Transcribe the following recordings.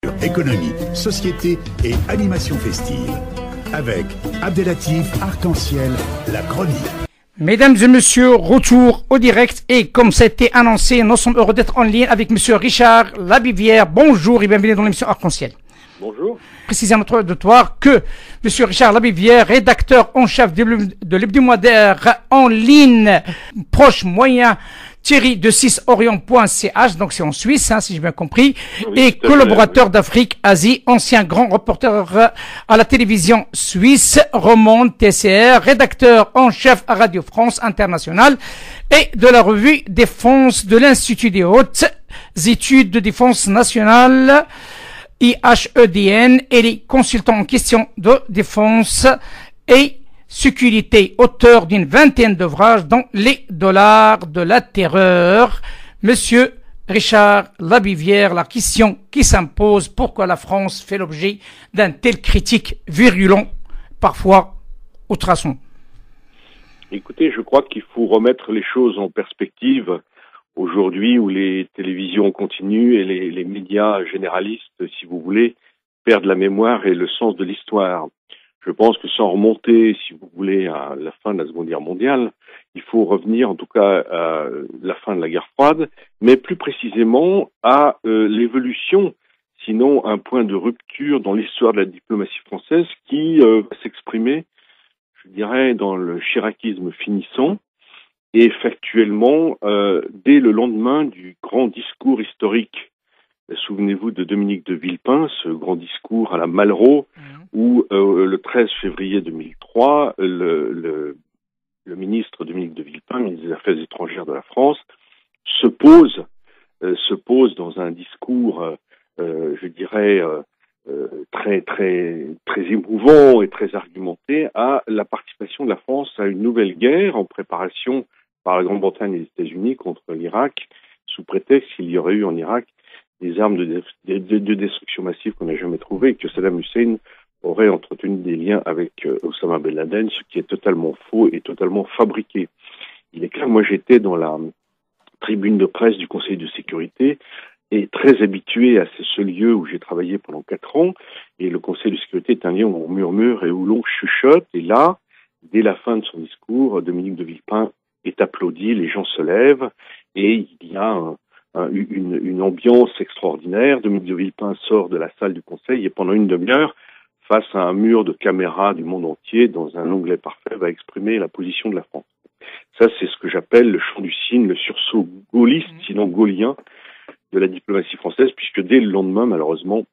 culture, économie, société et animation festive. Avec Abdelatif Arc-en-Ciel, la chronique. Mesdames et messieurs, retour au direct et comme ça a été annoncé, nous sommes heureux d'être en ligne avec monsieur Richard Labivière. Bonjour et bienvenue dans l'émission Arc-en-Ciel. Bonjour. Préciser à notre auditoire que monsieur Richard Labivière, rédacteur en chef de l'hebdomadaire en ligne proche moyen Thierry de 6orient.ch, donc c'est en Suisse, si j'ai bien compris, oui, et collaborateur d'Afrique, Asie, ancien grand reporter à la télévision suisse, Romande TCR, rédacteur en chef à Radio France Internationale et de la revue Défense de l'Institut des hautes études de défense nationale, IHEDN, et les consultants en question de défense et sécurité, auteur d'une vingtaine d'ouvrages dont Les dollars de la terreur. Monsieur Richard Labivière, la question qui s'impose, pourquoi la France fait l'objet d'un tel critique virulent, parfois outraçant? Écoutez, je crois qu'il faut remettre les choses en perspective aujourd'hui où les télévisions continuent et les médias généralistes, si vous voulez, perdent la mémoire et le sens de l'histoire. Je pense que sans remonter, si vous voulez, à la fin de la Seconde Guerre mondiale, il faut revenir en tout cas à la fin de la guerre froide, mais plus précisément à l'évolution, sinon un point de rupture dans l'histoire de la diplomatie française qui s'exprimait, je dirais, dans le chiracisme finissant et factuellement dès le lendemain du grand discours historique. Souvenez-vous de Dominique de Villepin, ce grand discours à la Malraux, où le 13 février 2003, le ministre Dominique de Villepin, ministre des Affaires étrangères de la France, se pose dans un discours, je dirais, très émouvant et très argumenté à la participation de la France à une nouvelle guerre en préparation par la Grande-Bretagne et les États-Unis contre l'Irak, sous prétexte qu'il y aurait eu en Irak des armes de destruction massive qu'on n'a jamais trouvées et que Saddam Hussein aurait entretenu des liens avec Osama Ben Laden, ce qui est totalement faux et totalement fabriqué. Il est clair, moi j'étais dans la tribune de presse du Conseil de sécurité et très habitué à ce lieu où j'ai travaillé pendant 4 ans, et le Conseil de sécurité est un lieu où on murmure et où l'on chuchote, et là, dès la fin de son discours, Dominique de Villepin est applaudi, les gens se lèvent, et il y a une ambiance extraordinaire. Dominique de Villepin sort de la salle du Conseil et pendant une demi-heure, face à un mur de caméras du monde entier, dans un anglais parfait, va exprimer la position de la France. Ça, c'est ce que j'appelle le chant du cygne, le sursaut gaulliste, sinon gaulien, de la diplomatie française, puisque dès le lendemain, malheureusement,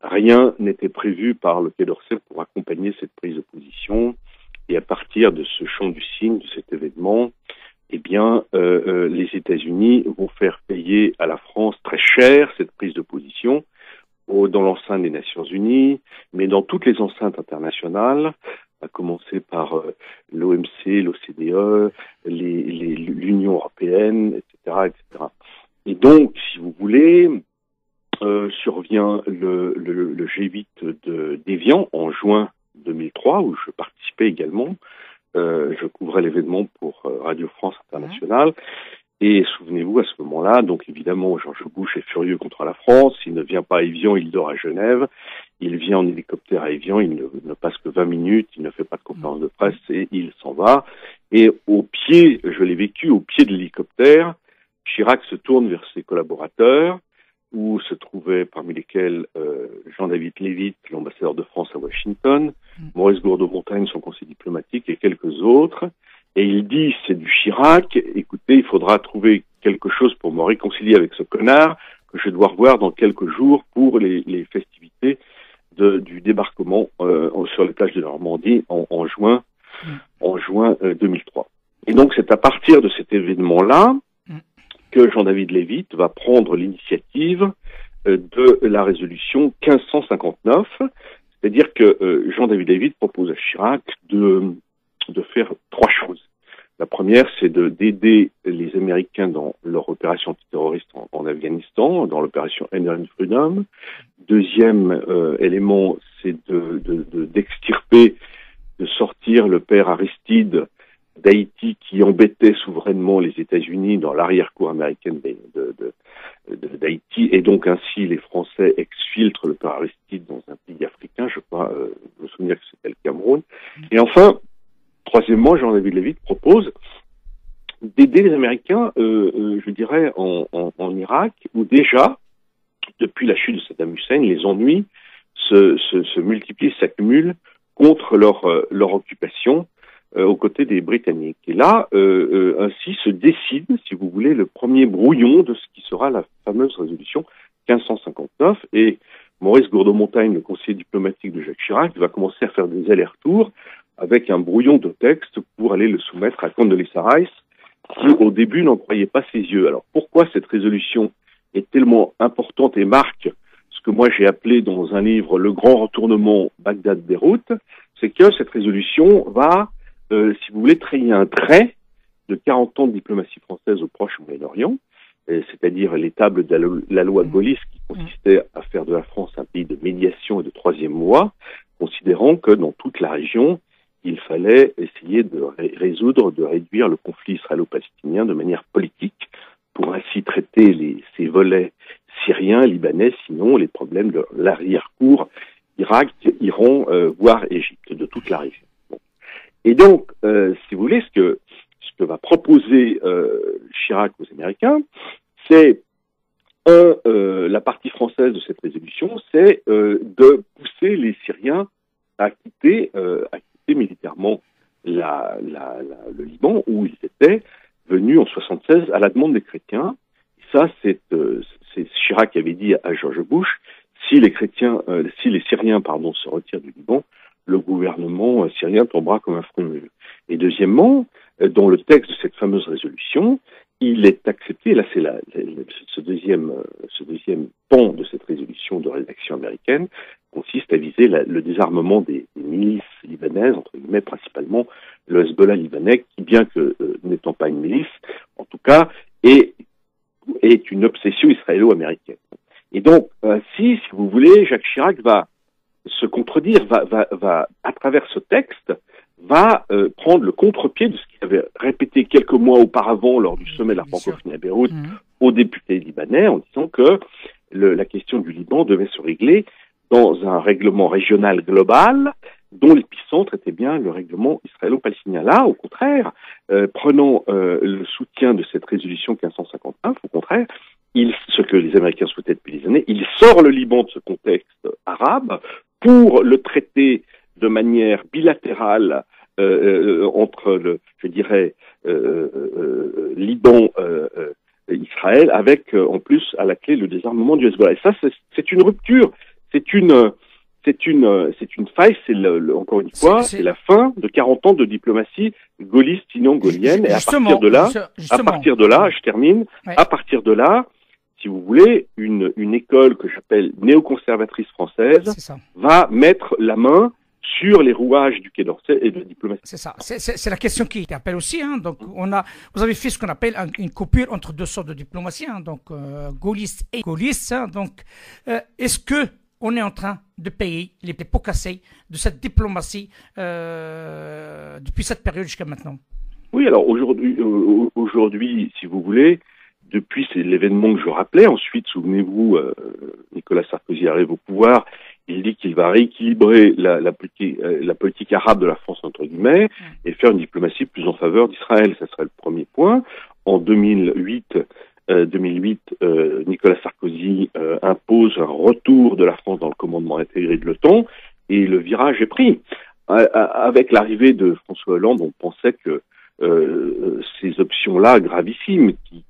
rien n'était prévu par le Quai d'Orsay pour accompagner cette prise de position. Et à partir de ce chant du cygne, de cet événement, eh bien, les États-Unis vont faire payer à la France très cher cette prise de position dans l'enceinte des Nations Unies, mais dans toutes les enceintes internationales, à commencer par l'OMC, l'OCDE, l'Union européenne, etc., etc. Et donc, si vous voulez, survient le G8 d'Évian en juin 2003, où je participais également. Je couvrais l'événement pour Radio France Internationale. Et souvenez-vous, à ce moment-là, donc évidemment, George Bush est furieux contre la France. Il ne vient pas à Évian, il dort à Genève. Il vient en hélicoptère à Évian, il ne passe que 20 minutes, il ne fait pas de conférence de presse et il s'en va. Et au pied, je l'ai vécu, au pied de l'hélicoptère, Chirac se tourne vers ses collaborateurs, où se trouvait parmi lesquels Jean-David Lévy, l'ambassadeur de France à Washington, Maurice Gourdeau-Montagne, son conseiller diplomatique, et quelques autres. Et il dit, c'est du Chirac, écoutez, il faudra trouver quelque chose pour me réconcilier avec ce connard que je dois revoir dans quelques jours pour les festivités du débarquement sur les plages de Normandie en juin 2003. Et donc c'est à partir de cet événement-là que Jean-David Lévy va prendre l'initiative de la résolution 1559, c'est-à-dire que Jean-David Lévy propose à Chirac de faire 3 choses. La première, c'est d'aider les Américains dans leur opération antiterroriste en Afghanistan, dans l'opération Enduring Freedom. Deuxième élément, c'est d'extirper, de sortir le père Aristide d'Haïti qui embêtait souverainement les États-Unis dans l'arrière-cour américaine d'Haïti, et donc ainsi les Français exfiltrent le père gouvernement Jean-David Lévy propose d'aider les Américains, je dirais, en Irak, où déjà, depuis la chute de Saddam Hussein, les ennuis se multiplient, s'accumulent contre leur occupation aux côtés des Britanniques. Et là, ainsi se décide, si vous voulez, le premier brouillon de ce qui sera la fameuse résolution 1559. Et Maurice Gourdeau-Montagne, le conseiller diplomatique de Jacques Chirac, va commencer à faire des allers-retours avec un brouillon de texte pour aller le soumettre à Condoleezza Rice, qui au début n'en croyait pas ses yeux. Alors pourquoi cette résolution est tellement importante et marque ce que moi j'ai appelé dans un livre le grand retournement Bagdad-Beyrouth, c'est que cette résolution va, si vous voulez, trayer un trait de 40 ans de diplomatie française au Proche-Moyen-Orient, c'est-à-dire l'étable de la loi Gaulliste qui consistait à faire de la France un pays de médiation et de troisième voie, considérant que dans toute la région, il fallait essayer de de réduire le conflit israélo-palestinien de manière politique pour ainsi traiter ces volets syriens, libanais, sinon les problèmes de l'arrière-cour Irak, Iran, voire Égypte, de toute la région. Bon. Et donc, si vous voulez, ce que va proposer Chirac aux Américains, c'est la partie française de cette résolution, c'est de pousser les Syriens à quitter militairement le Liban, où ils étaient venus en 76 à la demande des chrétiens. Et ça, c'est Chirac avait dit à George Bush, si les Syriens se retirent du Liban, le gouvernement syrien tombera comme un front mûr. Et deuxièmement, dans le texte de cette fameuse résolution, il est accepté, là c'est ce deuxième pan de cette résolution de rédaction américaine, consiste à viser le désarmement des milices libanaises, entre guillemets, principalement le Hezbollah libanais, qui, bien que n'étant pas une milice, en tout cas, est une obsession israélo-américaine. Et donc, si vous voulez, Jacques Chirac va se contredire, va à travers ce texte, va prendre le contre-pied de ce qu'il avait répété quelques mois auparavant lors du sommet de la francophonie à Beyrouth aux députés libanais, en disant que la question du Liban devait se régler dans un règlement régional global dont l'épicentre était bien le règlement israélo-palestinien. Là, au contraire, prenant le soutien de cette résolution 1559, au contraire, ce que les Américains souhaitaient depuis des années, il sort le Liban de ce contexte arabe pour le traiter de manière bilatérale entre Liban, Israël, avec en plus à la clé le désarmement du Hezbollah. Et ça, c'est une rupture, c'est une faille, encore une fois, c'est la fin de 40 ans de diplomatie gaulliste, sinon gaulienne. Et à partir de là, je termine, ouais. À partir de là, si vous voulez, une école que j'appelle néoconservatrice française va mettre la main sur les rouages du Quai d'Orsay et de la diplomatie. C'est ça. C'est la question qui t'appelle aussi. Hein. Donc, vous avez fait ce qu'on appelle une coupure entre deux sortes de diplomatie, hein. Donc gaulliste et gaulliste. Hein. Donc, est-ce que on est en train de payer les pots cassés de cette diplomatie depuis cette période jusqu'à maintenant? Oui, alors aujourd'hui, si vous voulez, depuis l'événement que je rappelais, ensuite, souvenez-vous, Nicolas Sarkozy arrive au pouvoir, il dit qu'il va rééquilibrer la politique arabe de la France, entre guillemets, et faire une diplomatie plus en faveur d'Israël. Ça serait le premier point. En 2008, Nicolas Sarkozy impose un retour de la France dans le commandement intégré de l'OTAN, et le virage est pris. Avec l'arrivée de François Hollande, on pensait que ces options-là gravissimes, qui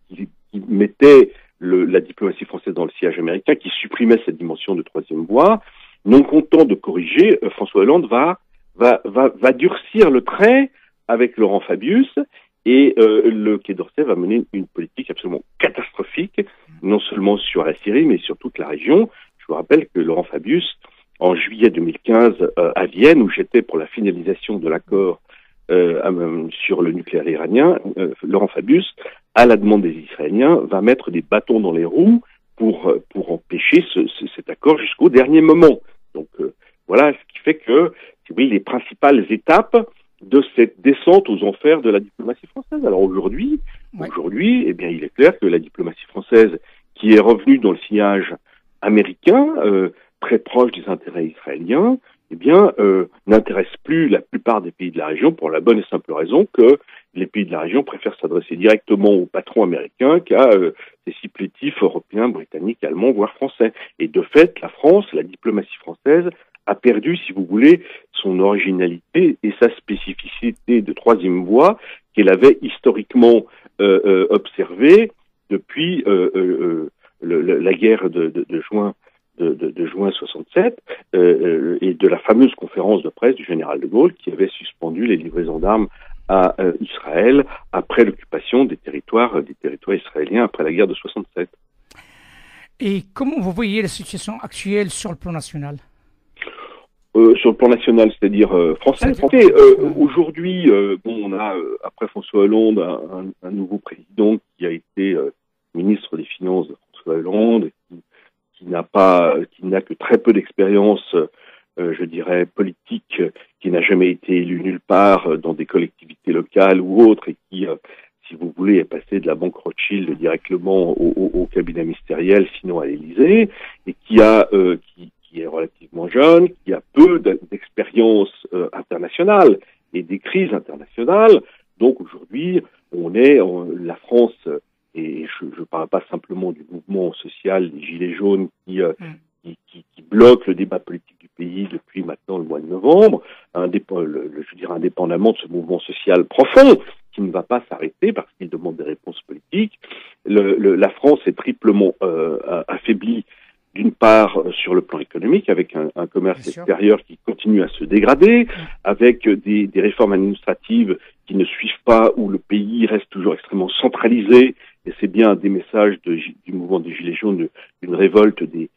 mettaient la diplomatie française dans le sillage américain, qui supprimaient cette dimension de troisième voie, non content de corriger, François Hollande va durcir le trait avec Laurent Fabius, et le Quai d'Orsay va mener une politique absolument catastrophique, non seulement sur la Syrie, mais sur toute la région. Je vous rappelle que Laurent Fabius, en juillet 2015, à Vienne, où j'étais pour la finalisation de l'accord sur le nucléaire iranien, Laurent Fabius, à la demande des Israéliens, va mettre des bâtons dans les roues pour empêcher cet accord jusqu'au dernier moment. Donc voilà ce qui fait que, si vous voulez, les principales étapes de cette descente aux enfers de la diplomatie française. Alors aujourd'hui, eh bien, il est clair que la diplomatie française, qui est revenue dans le sillage américain, très proche des intérêts israéliens, n'intéresse plus la plupart des pays de la région pour la bonne et simple raison que les pays de la région préfèrent s'adresser directement aux patrons américains qu'à des supplétifs européens, britanniques, allemands, voire français. Et de fait, la France, la diplomatie française, a perdu, si vous voulez, son originalité et sa spécificité de troisième voie qu'elle avait historiquement observée depuis la guerre de juin 67 et de la fameuse conférence de presse du général de Gaulle qui avait suspendu les livraisons d'armes à Israël après l'occupation des territoires israéliens après la guerre de 67. Et comment vous voyez la situation actuelle sur le plan national? Sur le plan national, c'est-à-dire français. Aujourd'hui, on a après François Hollande un nouveau président qui a été ministre des Finances de François Hollande, qui n'a que très peu d'expérience, je dirais, politique, qui n'a jamais été élu nulle part dans des collectivités locales ou autres, et qui, si vous voulez, est passé de la banque Rothschild directement au cabinet ministériel, sinon à l'Élysée, et qui est relativement jeune, qui a peu d'expérience internationale et des crises internationales. Donc aujourd'hui, la France, et je ne parle pas simplement du mouvement social des Gilets jaunes qui bloque le débat politique du pays depuis maintenant le mois de novembre, indépendamment de ce mouvement social profond qui ne va pas s'arrêter parce qu'il demande des réponses politiques. La France est triplement affaiblie. D'une part, sur le plan économique, avec un commerce extérieur qui continue à se dégrader, avec des réformes administratives qui ne suivent pas, où le pays reste toujours extrêmement centralisé, et c'est bien des messages du mouvement des Gilets jaunes, d'une révolte des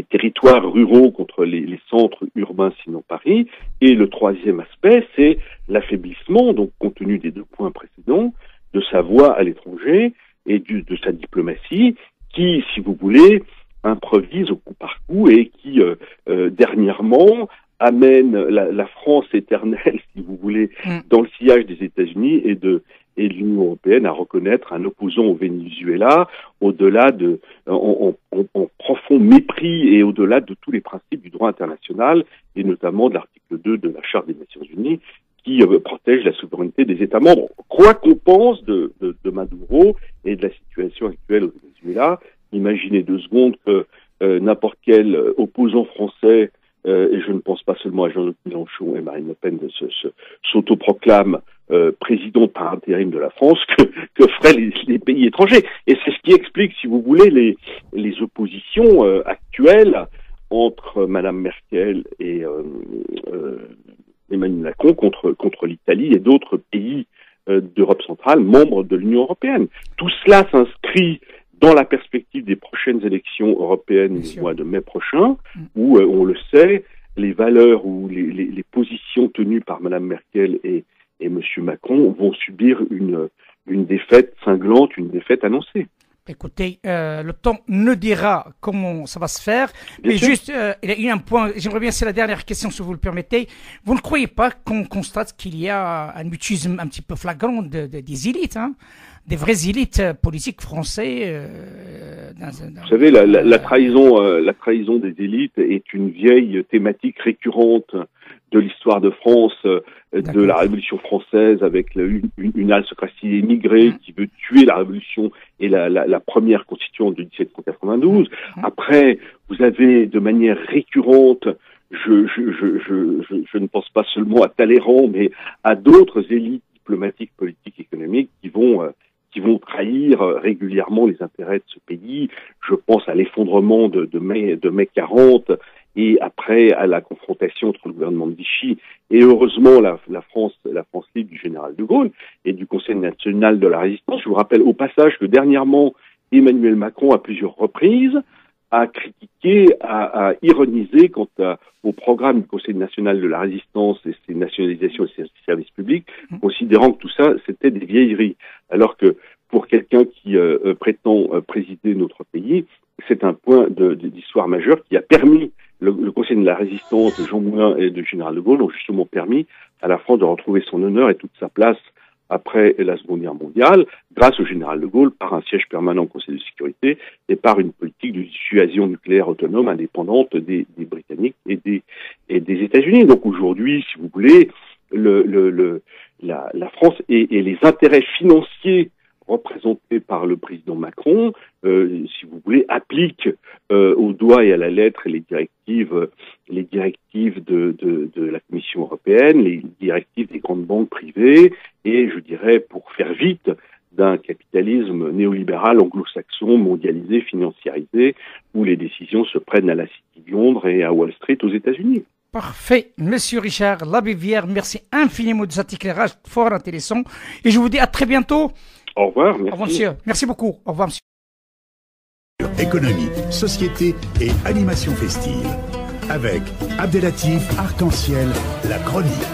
territoires ruraux contre les centres urbains, sinon Paris. Et le troisième aspect, c'est l'affaiblissement, donc compte tenu des deux points précédents, de sa voix à l'étranger et de sa diplomatie, qui, si vous voulez, improvise au coup par coup et qui, dernièrement, amène la France éternelle, si vous voulez, dans le sillage des États-Unis et de l'Union européenne à reconnaître un opposant au Venezuela au-delà en profond mépris et au-delà de tous les principes du droit international et notamment de l'article 2 de la Charte des Nations Unies qui protège la souveraineté des États membres. Quoi qu'on pense de Maduro et de la situation actuelle au Venezuela, imaginez 2 secondes que n'importe quel opposant français, et je ne pense pas seulement à Jean-Luc Mélenchon et Marine Le Pen, s'autoproclame président par intérim de la France, que feraient les pays étrangers. Et c'est ce qui explique, si vous voulez, les oppositions actuelles entre Madame Merkel et Emmanuel Macron contre l'Italie et d'autres pays d'Europe centrale, membres de l'Union européenne. Tout cela s'inscrit dans la perspective des prochaines élections européennes au mois de mai prochain, où, on le sait, les valeurs ou les positions tenues par Mme Merkel et M. Macron vont subir une défaite cinglante, une défaite annoncée. Écoutez, le temps ne dira comment ça va se faire, mais juste, il y a un point, j'aimerais bien, c'est la dernière question si vous le permettez. Vous ne croyez pas qu'on constate qu'il y a un mutisme un petit peu flagrant des élites, des vraies élites politiques français Vous savez, la trahison des élites est une vieille thématique récurrente de l'histoire de France, de la Révolution française, avec une aristocratie émigrée qui veut tuer la Révolution et la première constituante de 1792. Après, vous avez de manière récurrente, je ne pense pas seulement à Talleyrand, mais à d'autres élites diplomatiques, politiques, économiques qui vont trahir régulièrement les intérêts de ce pays. Je pense à l'effondrement de mai 40 et après à la confrontation entre le gouvernement de Vichy et heureusement la France libre du général de Gaulle et du Conseil national de la résistance. Je vous rappelle au passage que dernièrement Emmanuel Macron à plusieurs reprises a critiqué, a ironisé quant au programme du Conseil national de la résistance et ses nationalisations et ses services publics, considérant que tout ça, c'était des vieilleries. Alors que pour quelqu'un qui prétend présider notre pays, c'est un point d'histoire majeure qui a permis, le Conseil de la résistance de Jean Moulin et de général de Gaulle ont justement permis à la France de retrouver son honneur et toute sa place après la Seconde Guerre mondiale, grâce au général de Gaulle, par un siège permanent au Conseil de sécurité et par une politique de dissuasion nucléaire autonome indépendante des Britanniques et des États-Unis. Donc aujourd'hui, si vous voulez, la France et les intérêts financiers représentés par le président Macron, si vous voulez, appliquent au doigt et à la lettre les directives de la Commission européenne, les directives des grandes banques privées, et je dirais, pour faire vite, d'un capitalisme néolibéral anglo-saxon, mondialisé, financiarisé, où les décisions se prennent à la City de Londres et à Wall Street aux États-Unis. Parfait. Monsieur Richard Labivière, merci infiniment de cet éclairage fort intéressant. Et je vous dis à très bientôt. Au revoir. Merci. Au revoir, monsieur. Merci beaucoup. Au revoir, monsieur. Économie, société et animation festive. Avec Abdelatif Arc-en-Ciel, la chronique.